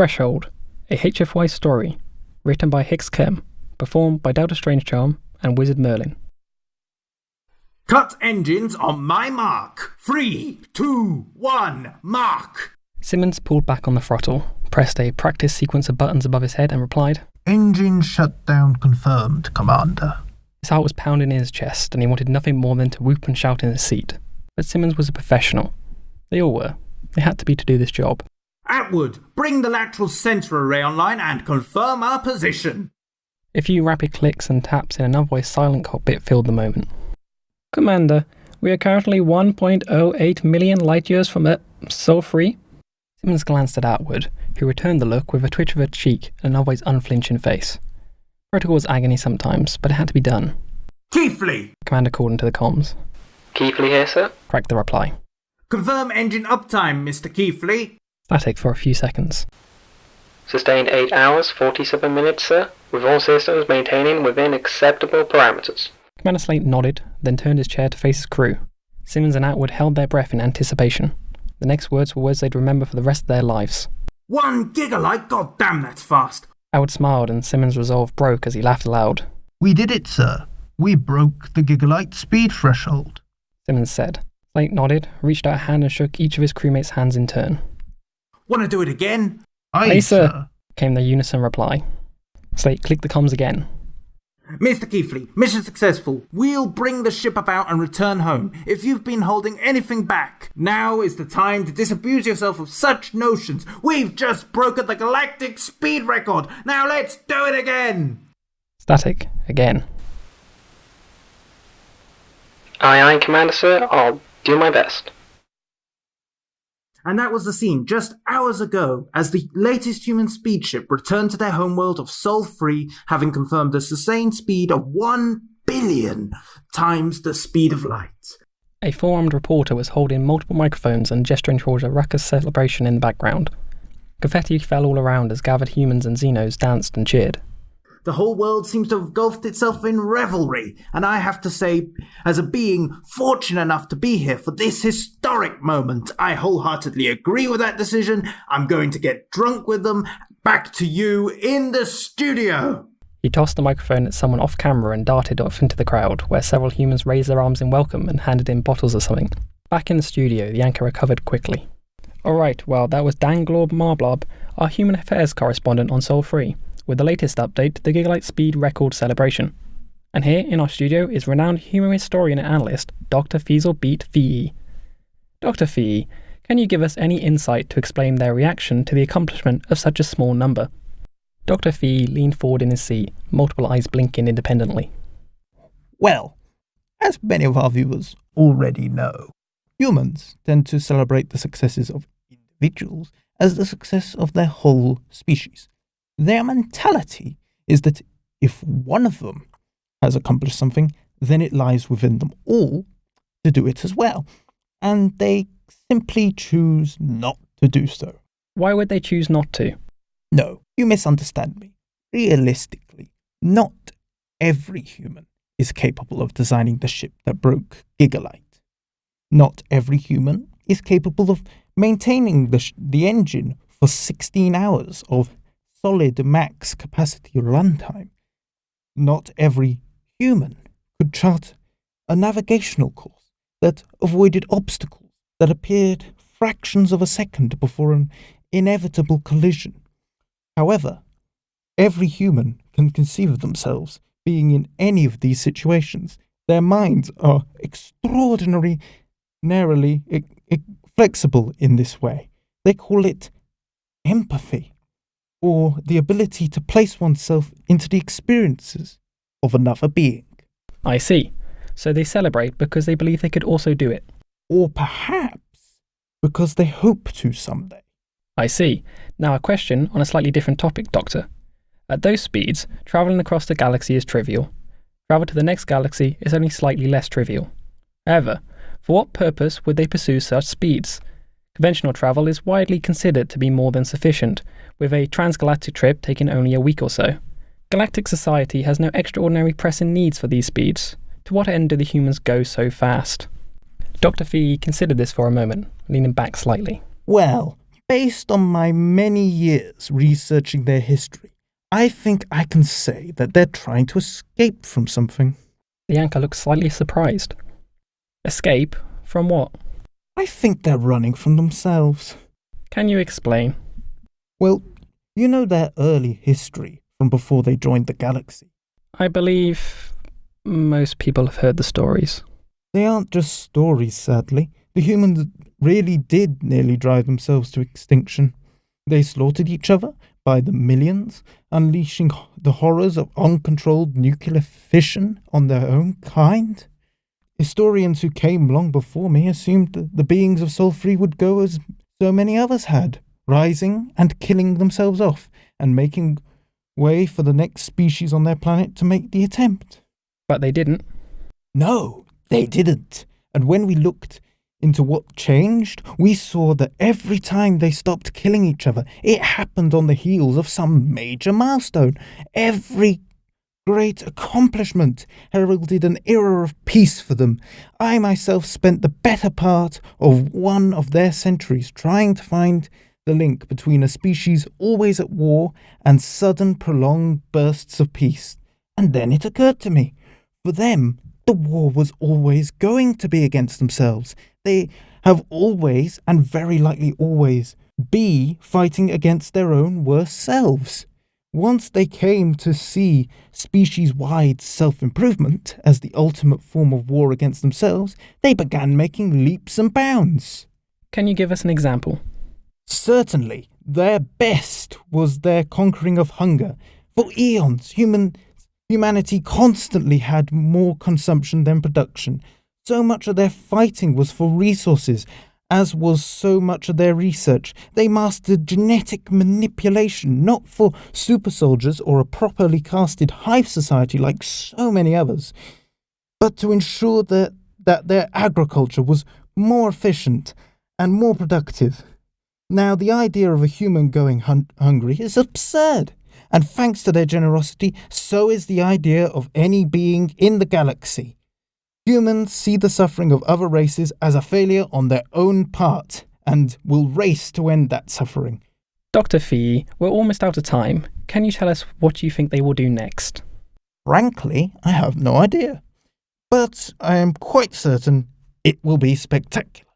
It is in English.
Threshold, a HFY story, written by hixchem, performed by Delta Strangecharm and Wizard Merlin. Cut engines on my mark. 3, 2, 1, mark. Simmons pulled back on the throttle, pressed a practice sequence of buttons above his head and replied, "Engine shutdown confirmed, Commander." His heart was pounding in his chest and he wanted nothing more than to whoop and shout in his seat. But Simmons was a professional. They all were. They had to be to do this job. Atwood, bring the lateral sensor array online and confirm our position. A few rapid clicks and taps in an otherwise silent cockpit filled the moment. Commander, we are currently 1.08 million light years from Sol 3. Simmons glanced at Atwood, who returned the look with a twitch of her cheek and an otherwise unflinching face. Protocol was agony sometimes, but it had to be done. Keithley! Commander called into the comms. Keithley here, sir? Cracked the reply. Confirm engine uptime, Mr. Keithley. Static for a few seconds. Sustained 8 hours, 47 minutes, sir, with all systems maintaining within acceptable parameters. Commander Slate nodded, then turned his chair to face his crew. Simmons and Atwood held their breath in anticipation. The next words were words they'd remember for the rest of their lives. 1 gigalight? God damn, that's fast. Atwood smiled and Simmons' resolve broke as he laughed aloud. "We did it, sir. We broke the gigalight speed threshold," Simmons said. Slate nodded, reached out a hand and shook each of his crewmates' hands in turn. Want to do it again? "Aye, sir," came the unison reply. Slate clicked the comms again. Mr. Keithley, mission successful. We'll bring the ship about and return home. If you've been holding anything back, now is the time to disabuse yourself of such notions. We've just broken the galactic speed record. Now let's do it again. Static again. Aye, aye, Commander, sir. I'll do my best. And that was the scene just hours ago as the latest human speed ship returned to their homeworld of Sol 3, having confirmed a sustained speed of 1 billion times the speed of light. A four-armed reporter was holding multiple microphones and gesturing towards a ruckus celebration in the background. Confetti fell all around as gathered humans and Xenos danced and cheered. The whole world seems to have engulfed itself in revelry, and I have to say, as a being fortunate enough to be here for this historic moment, I wholeheartedly agree with that decision. I'm going to get drunk with them. Back to you in the studio. He tossed the microphone at someone off camera and darted off into the crowd, where several humans raised their arms in welcome and handed in bottles of something. Back in the studio, the anchor recovered quickly. Alright, well, that was Dan Glorb Marblob, our human affairs correspondent on Sol 3. With the latest update to the Gigalight Speed Record celebration. And here in our studio is renowned human historian and analyst, Dr. Fiesel Beat VE. Dr. VE, can you give us any insight to explain their reaction to the accomplishment of such a small number? Dr. VE leaned forward in his seat, multiple eyes blinking independently. Well, as many of our viewers already know, humans tend to celebrate the successes of individuals as the success of their whole species. Their mentality is that if one of them has accomplished something, then it lies within them all to do it as well, and they simply choose not to do so. Why would they choose not to? No, you misunderstand me. Realistically, not every human is capable of designing the ship that broke Gigalight. Not every human is capable of maintaining the engine for 16 hours of solid max capacity runtime. Not every human could chart a navigational course that avoided obstacles that appeared fractions of a second before an inevitable collision. However, every human can conceive of themselves being in any of these situations. Their minds are extraordinarily flexible in this way. They call it empathy, or the ability to place oneself into the experiences of another being. I see. So they celebrate because they believe they could also do it. Or perhaps because they hope to someday. I see. Now a question on a slightly different topic, Doctor. At those speeds, travelling across the galaxy is trivial. Travel to the next galaxy is only slightly less trivial. However, for what purpose would they pursue such speeds? Conventional travel is widely considered to be more than sufficient, with a transgalactic trip taking only a week or so. Galactic society has no extraordinary pressing needs for these speeds. To what end do the humans go so fast? Dr. Fee considered this for a moment, leaning back slightly. Well, based on my many years researching their history, I think I can say that they're trying to escape from something. The anchor looks slightly surprised. Escape? From what? I think they're running from themselves. Can you explain? Well, you know their early history from before they joined the galaxy. I believe most people have heard the stories. They aren't just stories, sadly. The humans really did nearly drive themselves to extinction. They slaughtered each other by the millions, unleashing the horrors of uncontrolled nuclear fission on their own kind. Historians who came long before me assumed that the beings of Sol 3 would go as so many others had, rising and killing themselves off, and making way for the next species on their planet to make the attempt. But they didn't. No, they didn't. And when we looked into what changed, we saw that every time they stopped killing each other, it happened on the heels of some major milestone. Every great accomplishment heralded an era of peace for them. I myself spent the better part of one of their centuries trying to find the link between a species always at war and sudden prolonged bursts of peace. And then it occurred to me, for them, the war was always going to be against themselves. They have always, and very likely always, be fighting against their own worst selves. Once they came to see species-wide self-improvement as the ultimate form of war against themselves, they began making leaps and bounds. Can you give us an example? Certainly, their best was their conquering of hunger. For eons, humanity constantly had more consumption than production. So much of their fighting was for resources, as was so much of their research. They mastered genetic manipulation, not for super soldiers or a properly casted hive society like so many others, but to ensure that their agriculture was more efficient and more productive. Now, the idea of a human going hungry is absurd, and thanks to their generosity, so is the idea of any being in the galaxy. Humans see the suffering of other races as a failure on their own part, and will race to end that suffering. Dr. Fee, we're almost out of time. Can you tell us what you think they will do next? Frankly, I have no idea. But I am quite certain it will be spectacular.